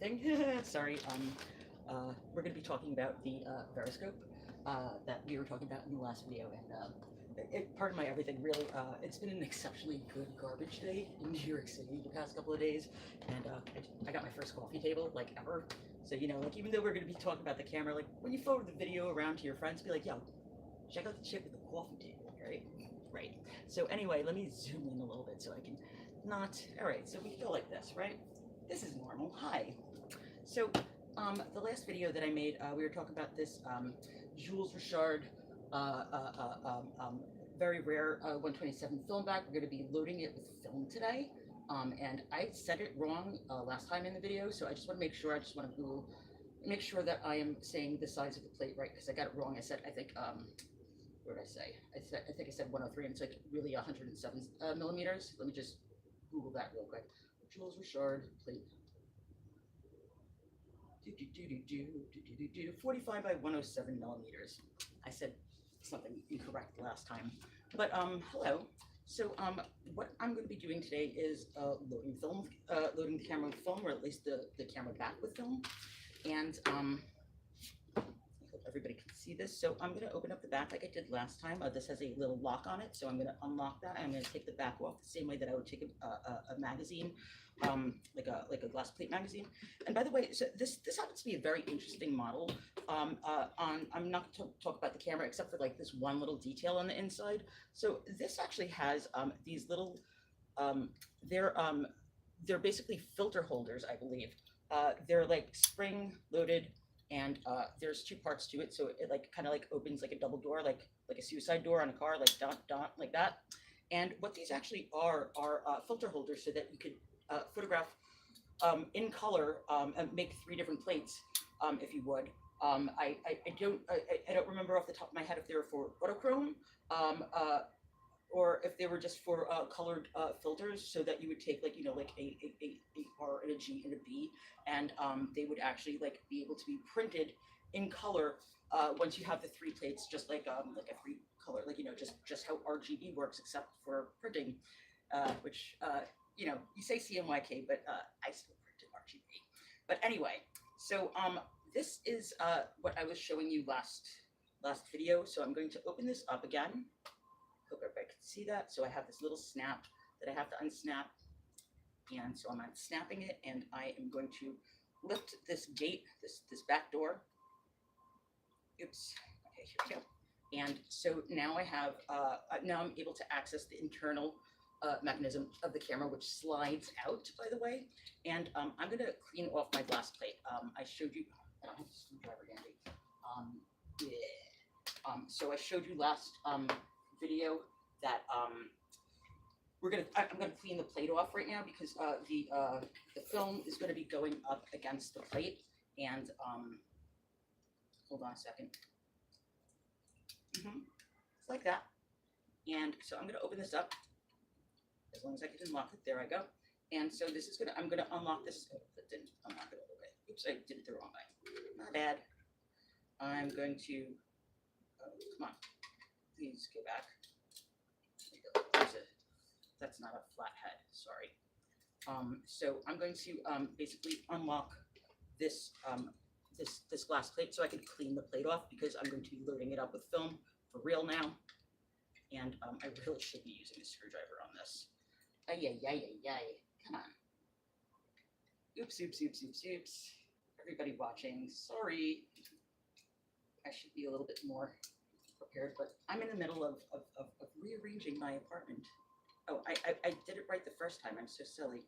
everything. Sorry, we're going to be talking about the Verascope that we were talking about in the last video, and pardon my everything, really, it's been an exceptionally good garbage day in New York City the past couple of days, and I got my first coffee table, like, ever. So, you know, like, even though we're going to be talking about the camera, like, when you forward the video around to your friends, be like, yo, check out the chick with the coffee table, right? Right. So anyway, let me zoom in a little bit so I can not, all right, so we feel like this, right? This is normal. Hi. So the last video that I made, we were talking about this Jules Richard very rare 127 film back. We're going to be loading it with film today, and I said it wrong last time in the video, so I just want to make sure. I just want to make sure that I am saying the size of the plate right, because I got it wrong. I said, I think what did I say? I think I said 103, and it's like really 107 millimeters. Let me just Google that real quick. Jules Richard plate. 45 by 107 millimeters. I said something incorrect last time, but hello. So what I'm going to be doing today is loading film, loading the camera with film, or at least the camera back with film, and I hope everybody can see this. So I'm going to open up the back like I did last time. This has a little lock on it, so I'm going to unlock that. I'm going to take the back off the same way that I would take a magazine, like a glass plate magazine. And by the way, so this happens to be a very interesting model. I'm not going to talk about the camera except for like this one little detail on the inside. So this actually has these little, they're basically filter holders, I believe. They're like spring loaded, and there's two parts to it, so it like kind of like opens like a double door, like a suicide door on a car, like dot like that. And what these actually are filter holders, so that you could photograph in color and make 3 different plates, if you would. I don't remember off the top of my head if they were for autochrome, or if they were just for colored filters, so that you would take like, you know, like a R and a G and a B, and they would actually like be able to be printed in color once you have the 3 plates, just like a 3 color, like, you know, just how RGB works, except for printing, which you know, you say CMYK, but I still print in RGB. But anyway, so this is what I was showing you last video. So I'm going to open this up again. Hope everybody can see that. So I have this little snap that I have to unsnap, and so I'm unsnapping it, and I am going to lift this gate, this back door. Oops. Okay, here we go. And so now I have now I'm able to access the internal mechanism of the camera, which slides out, by the way. And I'm going to clean off my glass plate. I showed you. I don't have a screwdriver handy. So I showed you last video that I'm gonna clean the plate off right now, because the film is going to be going up against the plate, and hold on a second. It's like that. And so I'm going to open this up as long as I can unlock it. There I go. And so this is I'm gonna unlock this. Oh, that didn't unlock it all the way. Oops, I did it the wrong way. Not bad. I'm going to come on, please go back. That's not a flat head, sorry. So I'm going to basically unlock this this glass plate so I can clean the plate off, because I'm going to be loading it up with film for real now. And I really should be using a screwdriver on this. Come on. Oops. Everybody watching, sorry. I should be a little bit more prepared, but I'm in the middle of rearranging my apartment. Oh, I did it right the first time. I'm so silly.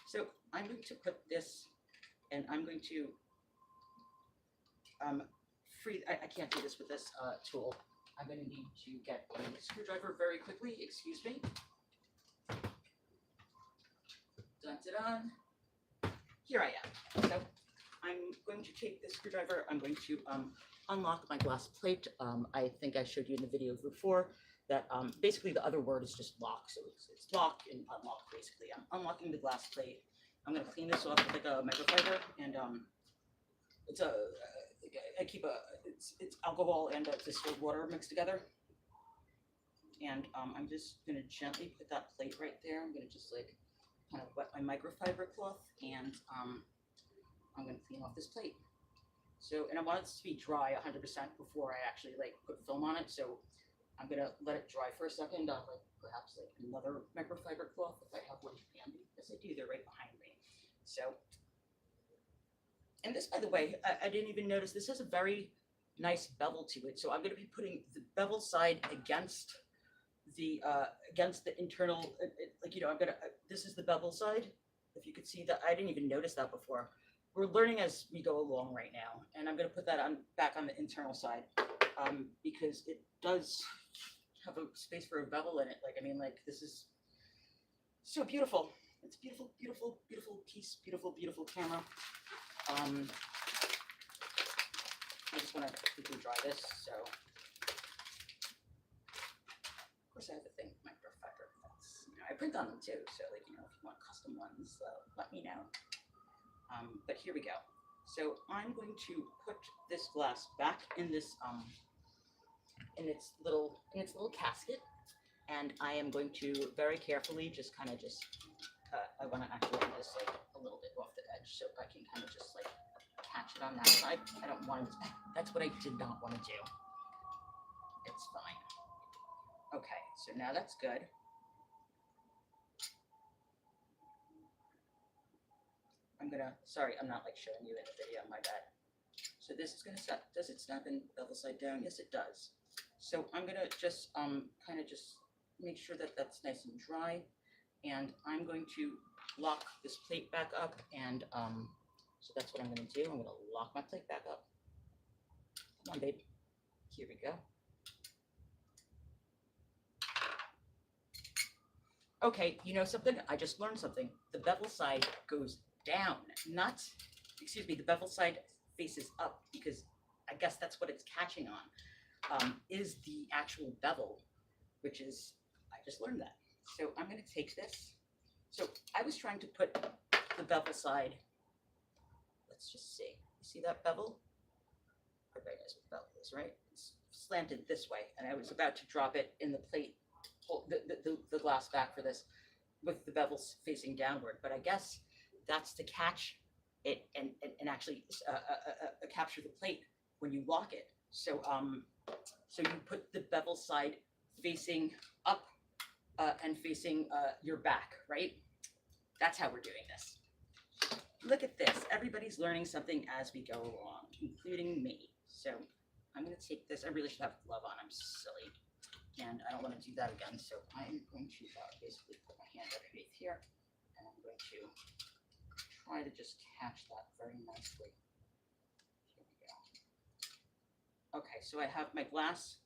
So I'm going to put this, and I'm going to I can't do this with this tool. I'm going to need to get a screwdriver very quickly. Excuse me. Dun. Here I am. So I'm going to take this screwdriver. I'm going to unlock my glass plate. I think I showed you in the video before that basically the other word is just lock. So it's lock and unlock, basically. I'm unlocking the glass plate. I'm going to clean this off with like a microfiber, and it's I keep it's alcohol and distilled water mixed together. And I'm just going to gently put that plate right there. I'm going to just like kind of wet my microfiber cloth, and I'm going to clean off this plate. So, and I want it to be dry 100% before I actually like put film on it. So I'm going to let it dry for a second on like perhaps like another microfiber cloth if I have one handy. Yes, I do. They're right behind me. So, and this, by the way, I didn't even notice, this has a very nice bevel to it. So I'm going to be putting the bevel side against the internal, like, you know, I'm going to, this is the bevel side. If you could see that, I didn't even notice that before. We're learning as we go along right now. And I'm going to put that on back on the internal side because it does have a space for a bevel in it. Like, I mean, like, this is so beautiful. It's beautiful, beautiful, beautiful piece, beautiful, beautiful camera. I just want to quickly dry this. So, of course, I have a thing with microfiber. That's, you know, I print on them too. So, like, you know, if you want custom ones, let me know. But here we go. So I'm going to put this glass back in this in its little casket, and I am going to very carefully just kind of just I want to actually do this like a little bit off the edge so I can kind of just like catch it on that side. I don't want to. That's what I did not want to do. It's fine. Okay, so now that's good. I'm gonna, sorry, I'm not like showing you in the video, my bad. So this is gonna set, does it snap in bevel side down? Yes, it does. So I'm gonna just kind of just make sure that that's nice and dry. And I'm going to lock this plate back up. And so that's what I'm gonna do. I'm gonna lock my plate back up. Come on, babe. Here we go. Okay, you know something? I just learned something. The bevel side goes down, not, excuse me, the bevel side faces up because I guess that's what it's catching on, is the actual bevel, which is, I just learned that. So I'm going to take this. So I was trying to put the bevel side, let's just see. You see that bevel? Everybody knows what bevel is, right? It's slanted this way, and I was about to drop it in the plate, the glass back for this, with the bevels facing downward, but I guess that's to catch it and actually capture the plate when you lock it. So so you put the bevel side facing up and facing your back, right? That's how we're doing this. Look at this. Everybody's learning something as we go along, including me. So I'm going to take this. I really should have a glove on. I'm silly. And I don't want to do that again. So I'm going to basically put my hand underneath here. And I'm going to try to just catch that very nicely. Here we go. Okay, so I have my glass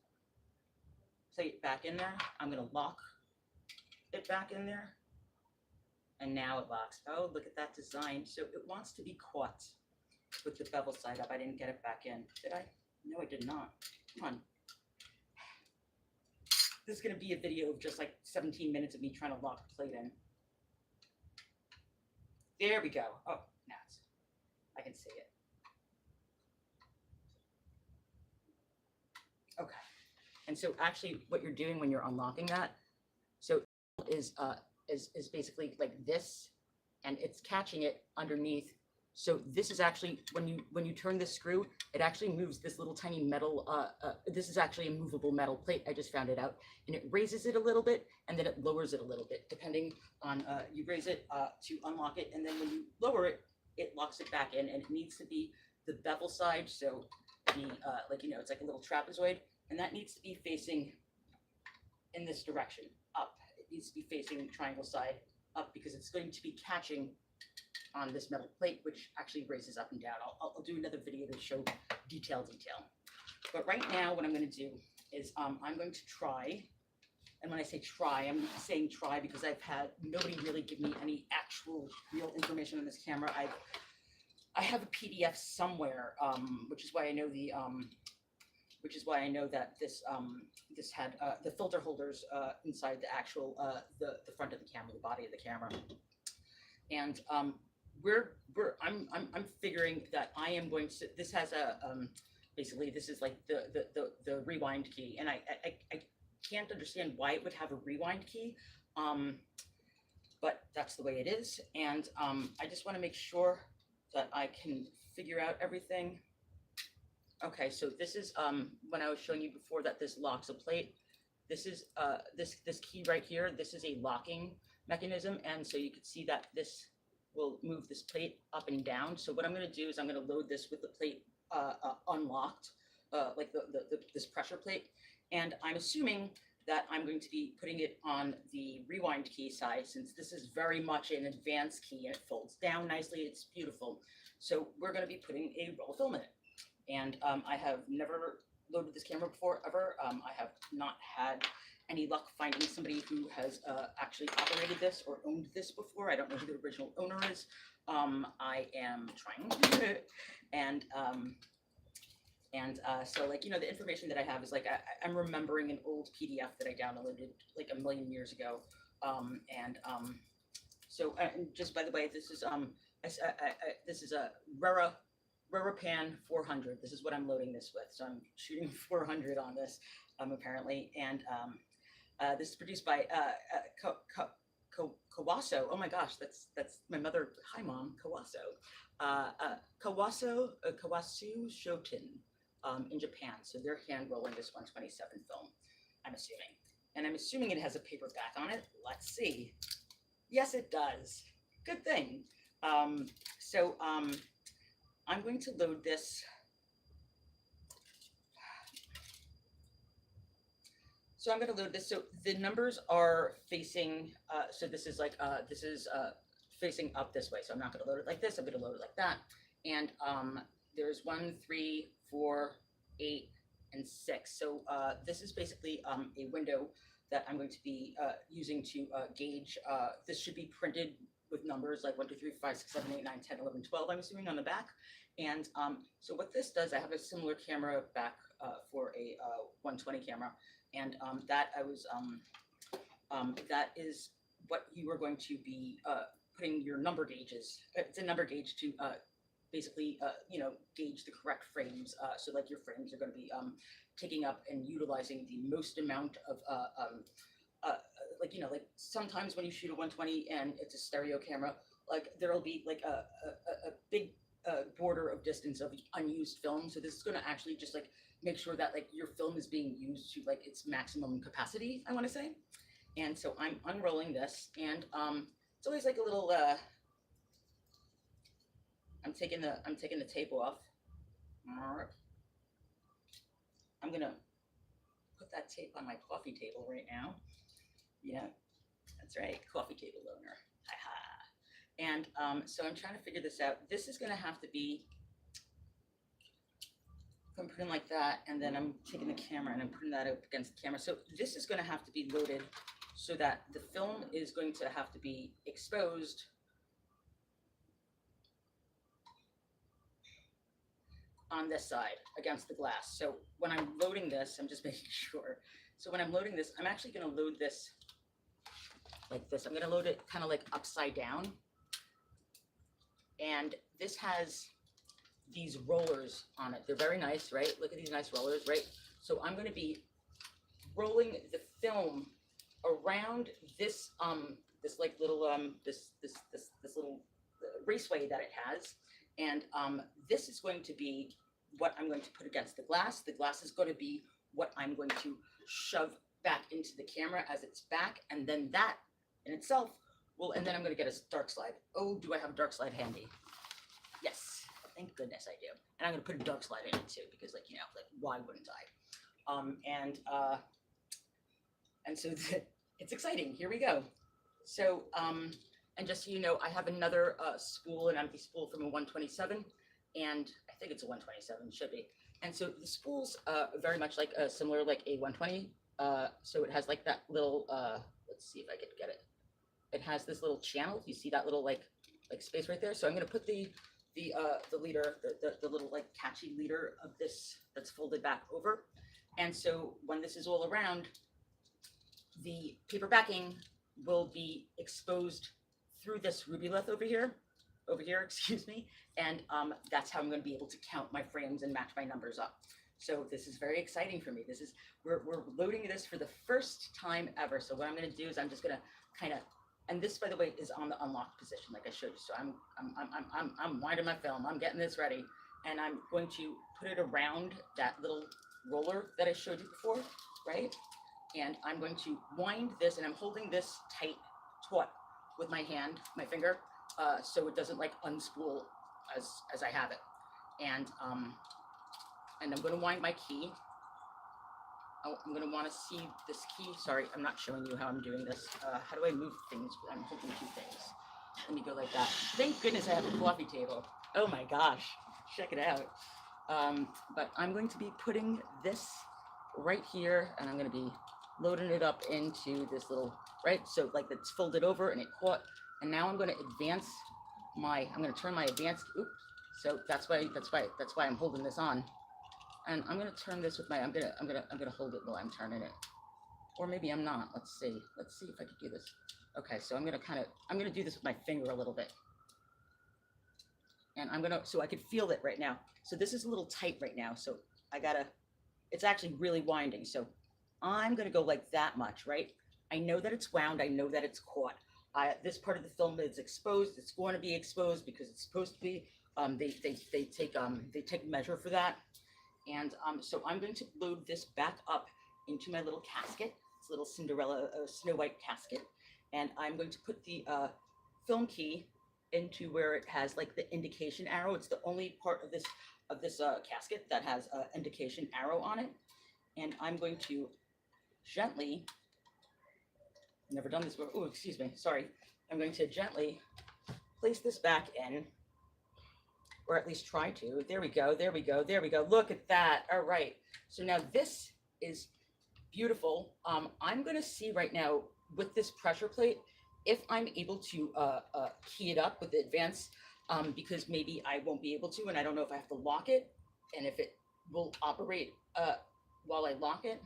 plate back in there. I'm going to lock it back in there. And now it locks. Oh, look at that design. So it wants to be caught with the bevel side up. I didn't get it back in. Did I? No, I did not. Come on. This is going to be a video of just like 17 minutes of me trying to lock the plate in. There we go. Oh, now it's, I can see it. Okay. And so actually what you're doing when you're unlocking that, so is basically like this, and it's catching it underneath. So this is actually, when you turn this screw, it actually moves this little tiny metal, this is actually a movable metal plate. I just found it out. And it raises it a little bit, and then it lowers it a little bit, depending on, you raise it to unlock it, and then when you lower it, it locks it back in, and it needs to be the bevel side, so the, like, you know, it's like a little trapezoid, and that needs to be facing in this direction, up. It needs to be facing triangle side up, because it's going to be catching on this metal plate, which actually raises up and down. I'll do another video to show detail. But right now, what I'm going to do is I'm going to try, and when I say try, I'm saying try because I've had nobody really give me any actual real information on this camera. I have a PDF somewhere, which is why I know the that this this had the filter holders inside the actual the front of the camera, the body of the camera, and I'm figuring that I am going to, this has a basically this is like the rewind key, and I can't understand why it would have a rewind key, but that's the way it is. And I just want to make sure that I can figure out everything. Okay, so this is when I was showing you before that this locks a plate. This is this key right here. This is a locking mechanism, and so you can see that this will move this plate up and down. So what I'm going to do is I'm going to load this with the plate unlocked, like this pressure plate, and I'm assuming that I'm going to be putting it on the rewind key side, since this is very much an advanced key and it folds down nicely. It's beautiful. So we're going to be putting a roll of film in it. And I have never loaded this camera before, ever. I have not had any luck finding somebody who has actually operated this or owned this before. I don't know who the original owner is. I am trying. So like, you know, the information that I have is like, I'm remembering an old PDF that I downloaded like a million years ago. So just by the way, this is this is a Rarapan 400. This is what I'm loading this with. So I'm shooting 400 on this, apparently. And this is produced by Kawaso. Oh my gosh, that's my mother. Hi, Mom. Kawaso. Kawasuo-shoten in Japan. So they're hand rolling this 127 film, I'm assuming. And I'm assuming it has a paperback on it. Let's see. Yes, it does. Good thing. I'm going to load this. So I'm going to load this. So the numbers are facing, so this is like, facing up this way. So I'm not going to load it like this. I'm going to load it like that. And there's 1, 3, 4, 8, and 6. So this is basically a window that I'm going to be using to gauge. This should be printed with numbers like 1, 2, 3, 5, 6, 7, 8, 9, 10, 11, 12, I'm assuming, on the back. And so what this does, I have a similar camera back for a 120 camera. And that is what you are going to be putting your number gauges. It's a number gauge to basically, you know, gauge the correct frames. So like your frames are going to be taking up and utilizing the most amount of like, you know, like sometimes when you shoot a 120 and it's a stereo camera, like there'll be like a big border of distance of unused film. So this is going to actually just like make sure that like your film is being used to like its maximum capacity, I want to say. And so I'm unrolling this, and it's always like a little I'm taking the tape off. I'm gonna put that tape on my coffee table right now. Yeah, that's right, coffee table owner. And so I'm trying to figure this out. This is gonna have to be, I'm putting like that, and then I'm taking the camera and I'm putting that up against the camera. So this is gonna have to be loaded so that the film is going to have to be exposed on this side against the glass. So when I'm loading this, I'm just making sure. So when I'm loading this, I'm actually gonna load this like this. I'm gonna load it kind of like upside down. And this has these rollers on it. They're very nice, right? Look at these nice rollers, right? So I'm going to be rolling the film around this this like little this little raceway that it has, and this is going to be what I'm going to put against the glass. The glass is going to be what I'm going to shove back into the camera as it's back, and then that in itself will, and then I'm going to get a dark slide. Oh, do I have a dark slide handy? Yes, thank goodness I do. And I'm going to put a dark slide in it too, because like, you know, like why wouldn't I? And so it's exciting. Here we go. So, and just so you know, I have another spool, an empty spool from a 127, and I think it's a 127, should be. And so the spool's very much like similar, like a 120. So it has like that little, let's see if I can get it. It has this little channel. You see that little like space right there. So I'm going to put the leader, the little like catchy leader of this that's folded back over. And so when this is all around, the paper backing will be exposed through this ruby lith over here, excuse me. And that's how I'm going to be able to count my frames and match my numbers up. So this is very exciting for me. This is, we're loading this for the first time ever. So what I'm going to do is I'm just going to kind of And this, by the way, is on the unlocked position, like I showed you. So I'm winding my film. I'm getting this ready, and I'm going to put it around that little roller that I showed you before, right? And I'm going to wind this, and I'm holding this tight taut with my hand, my finger, so it doesn't like unspool as I have it. And I'm going to wind my key. Oh, I'm going to want to see this key. Sorry, I'm not showing you how I'm doing this. How do I move things? I'm holding two things. Let me go like that. Thank goodness I have a coffee table. Oh my gosh, check it out. But I'm going to be putting this right here, and I'm going to be loading it up into this little, right? So like it's folded over and it caught. And now I'm going to advance I'm going to turn my advanced, oops. So that's why I'm holding this on. And I'm gonna turn this with my, I'm gonna hold it while I'm turning it. Or maybe I'm not, let's see if I could do this. Okay, so I'm gonna do this with my finger a little bit. And so I could feel it right now. So this is a little tight right now, so it's actually really winding. So I'm gonna go like that much, right? I know that it's wound, I know that it's caught. This part of the film is exposed, it's going to be exposed because it's supposed to be. They take measure for that. And so I'm going to load this back up into my little casket, this little Cinderella Snow White casket. And I'm going to put the film key into where it has like the indication arrow. It's the only part of this casket that has an indication arrow on it. And I'm going to gently, never done this before. Oh, excuse me, sorry. I'm going to gently place this back in, or at least try to. There we go, there we go, there we go. Look at that. All right. So now this is beautiful. I'm going to see right now with this pressure plate if I'm able to key it up with the advance, because maybe I won't be able to, and I don't know if I have to lock it and if it will operate while I lock it.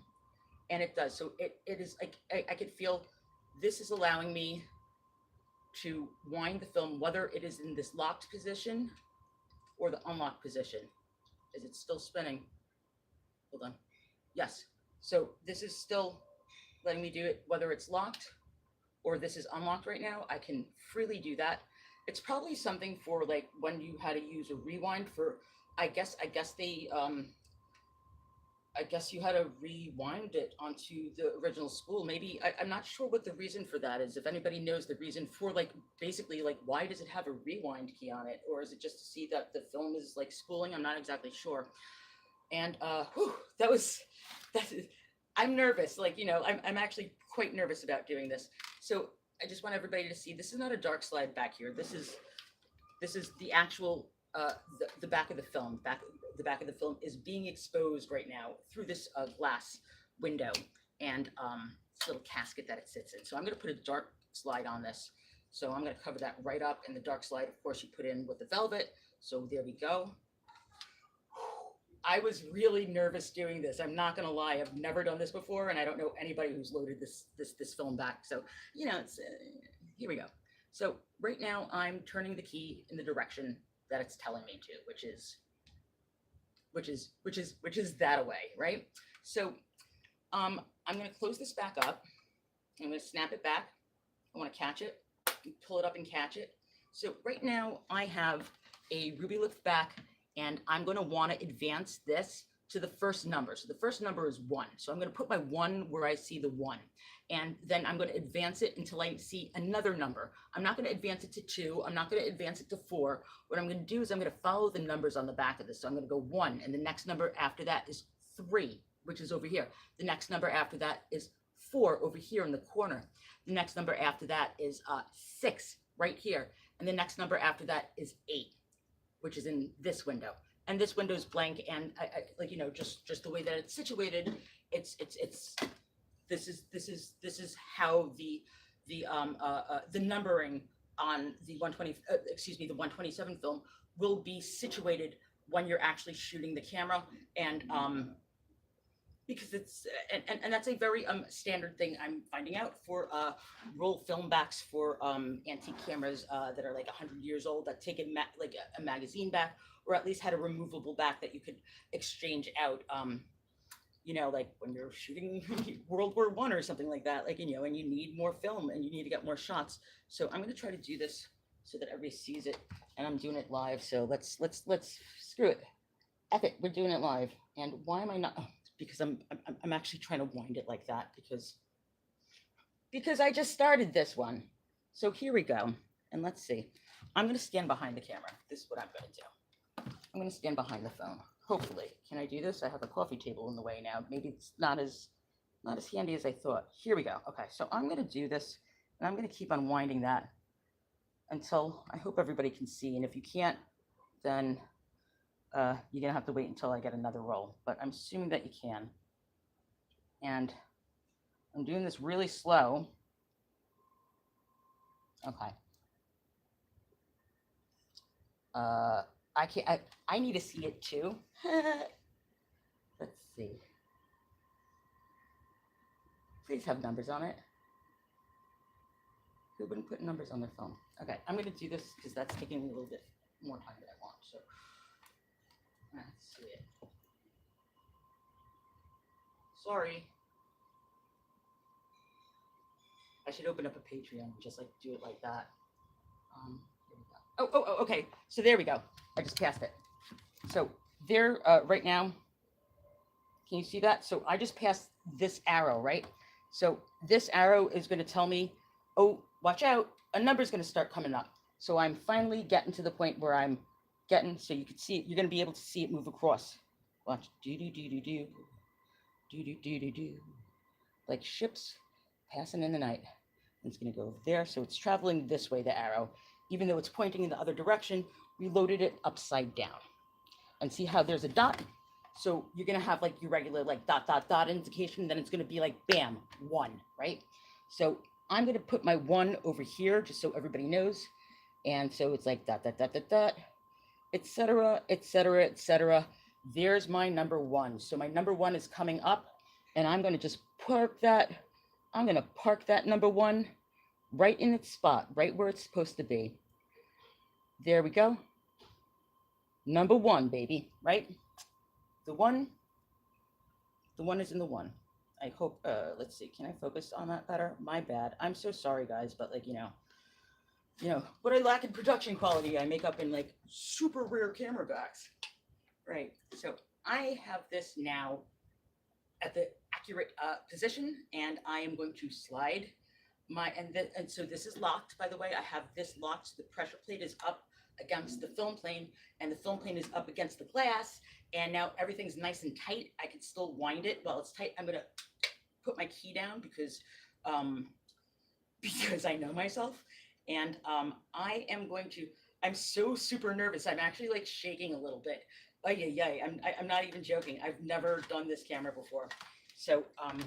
And it does. So it is like I could feel this is allowing me to wind the film, whether it is in this locked position or the unlocked position. Is it still spinning? Hold on. Yes. So this is still letting me do it, whether it's locked or this is unlocked right now. I can freely do that. It's probably something for like when you had to use a rewind for, I guess you had to rewind it onto the original spool. Maybe, I'm not sure what the reason for that is. If anybody knows the reason for, like, basically, like, why does it have a rewind key on it? Or is it just to see that the film is, like, spooling? I'm not exactly sure. And, I'm nervous. Like, you know, I'm actually quite nervous about doing this. So I just want everybody to see, this is not a dark slide back here. This is the actual, the back of the film. The back of the film is being exposed right now through this glass window and this little casket that it sits in. So I'm going to put a dark slide on this. So I'm going to cover that right up. And the dark slide, of course, you put in with the velvet. So there we go. I was really nervous doing this. I'm not going to lie. I've never done this before, and I don't know anybody who's loaded this film back. So, you know, it's here we go. So right now I'm turning the key in the direction that it's telling me to, which is that away, right? So I'm going to close this back up. I'm going to snap it back. I want to catch it, pull it up and catch it. So right now I have a ruby lift back, and I'm going to want to advance this to the first number. So the first number is 1. So I'm going to put my 1 where I see the 1. And then I'm going to advance it until I see another number. I'm not going to advance it to 2. I'm not going to advance it to 4. What I'm going to do is I'm going to follow the numbers on the back of this. So I'm going to go 1, and the next number after that is 3, which is over here. The next number after that is 4 over here in the corner. The next number after that is 6 right here. And the next number after that is 8, which is in this window. And this window is blank, and I like, you know, just the way that it's situated, this is how the numbering on the 127 film will be situated when you're actually shooting the camera. And because it's and that's a very standard thing I'm finding out for roll film backs for antique cameras that are like 100 years old, that take like a magazine back, or at least had a removable back that you could exchange out you know, like when you're shooting World War I or something like that, like, you know, and you need more film and you need to get more shots. So I'm going to try to do this so that everybody sees it, and I'm doing it live. So let's screw it. F it, we're doing it live. And why am I not? Oh, because I'm actually trying to wind it like that because I just started this one. So here we go. And let's see. I'm going to stand behind the camera. This is what I'm going to do. I'm going to stand behind the phone. Hopefully. Can I do this? I have a coffee table in the way now. Maybe it's not as handy as I thought. Here we go. Okay, so I'm going to do this, and I'm going to keep on winding that until I hope everybody can see. And if you can't, then you're going to have to wait until I get another roll. But I'm assuming that you can. And I'm doing this really slow. Okay. I need to see it too. Let's see. Please have numbers on it. Who wouldn't put numbers on their phone? Okay, I'm going to do this because that's taking me a little bit more time than I want. So let's see it. Sorry. I should open up a Patreon and just like do it like that. Here we go. Oh, okay. So there we go. I just passed it. So there, right now, can you see that? So I just passed this arrow, right? So this arrow is going to tell me, oh, watch out, a number's going to start coming up. So I'm finally getting to the point where I'm getting, so you can see it, you're going to be able to see it move across. Watch, do-do-do-do-do, do-do-do-do-do, like ships passing in the night. It's going to go there, so it's traveling this way, the arrow. Even though it's pointing in the other direction, we loaded it upside down. And see how there's a dot? So you're going to have like your regular like dot, dot, dot indication. Then it's going to be like, bam, 1, right? So I'm going to put my 1 over here just so everybody knows. And so it's like dot, dot, dot, dot, dot, etc., etc., etc. There's my number 1. So my number 1 is coming up, and I'm going to just park that. I'm going to park that number 1 right in its spot, right where it's supposed to be. There we go. Number 1, baby, right? The 1 is in the 1. I hope, let's see, can I focus on that better? My bad. I'm so sorry, guys, but like, you know, what I lack in production quality, I make up in like super rare camera backs. Right, so I have this now at the accurate position, and I am going to slide my, and so this is locked, by the way. I have this locked, so the pressure plate is up against the film plane, and the film plane is up against the glass, and now everything's nice and tight. I can still wind it while it's tight. I'm gonna put my key down because I know myself, and I am going to, I'm so super nervous. I'm actually like shaking a little bit. Oh yeah, I'm not even joking. I've never done this camera before, so I'm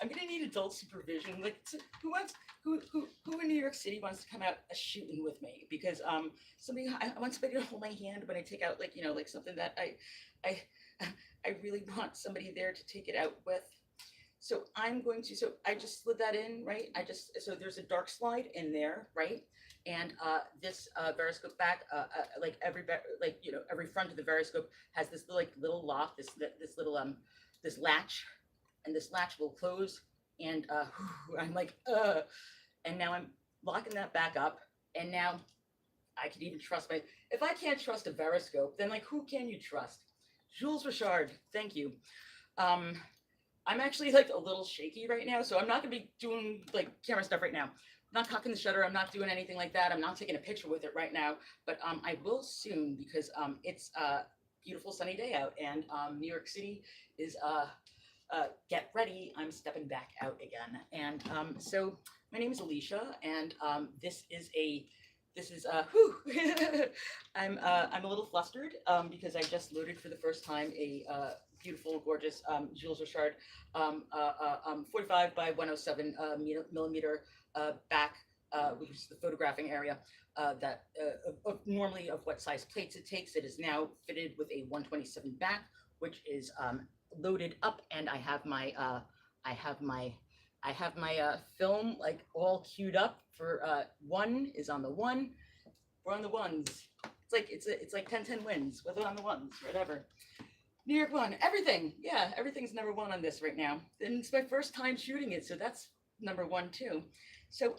gonna need adult supervision. Like, who in New York City wants to come out shooting with me? Because I want somebody to hold my hand when I take out, like, you know, like something that I really want somebody there to take it out with. So I'm going to, so I just slid that in, right? So there's a DARKSLIDE in there, right? And this Verascope back, like every front of the Verascope has this little lock, this little this latch, and this latch will close. And I'm like, and now I'm locking that back up. And now I can even trust if I can't trust a Verascope, then like, who can you trust? Jules Richard, thank you. I'm actually like a little shaky right now, so I'm not gonna be doing like camera stuff right now. I'm not cocking the shutter. I'm not doing anything like that. I'm not taking a picture with it right now, but I will soon, because it's a beautiful sunny day out, and New York City is get ready. I'm stepping back out again, and so my name is Alicia, and this is I'm a little flustered because I just loaded for the first time a beautiful, gorgeous Jules Richard 45 by 107 millimeter back, which is the photographing area that normally of what size plates it takes. It is now fitted with a 127 back, which is loaded up, and I have my film like all queued up for 1 is on the 1. We're on the 1s. It's like 10-10 wins. We're on the 1s, whatever. New York one, everything. Yeah, everything's number one on this right now. And it's my first time shooting it, so that's number one too. So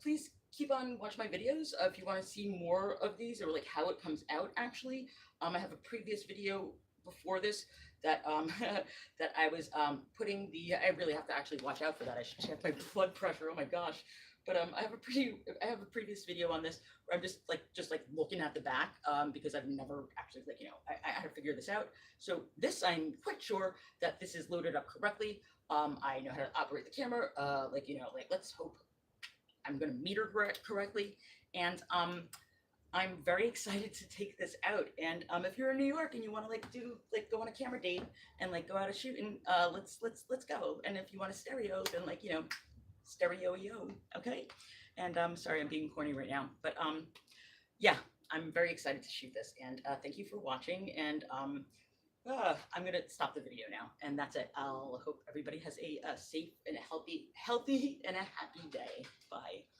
please keep on watching my videos if you want to see more of these or like how it comes out actually. I have a previous video before this that that I was putting the, I really have to actually watch out for that. I should check my blood pressure. Oh my gosh. But I have a previous video on this where I'm just like looking at the back because I've never actually like, you know, I had to figure this out. So this, I'm quite sure that this is loaded up correctly. I know how to operate the camera. Like, you know, like let's hope I'm going to meter correctly. And I'm very excited to take this out. And if you're in New York and you want to like go on a camera date and like go out a shoot and let's go. And if you want a stereo, then like, you know, stereo-yo, okay? And sorry, I'm being corny right now, but yeah, I'm very excited to shoot this. And thank you for watching. And I'm gonna stop the video now, and that's it. I'll hope everybody has a safe and a healthy and a happy day. Bye.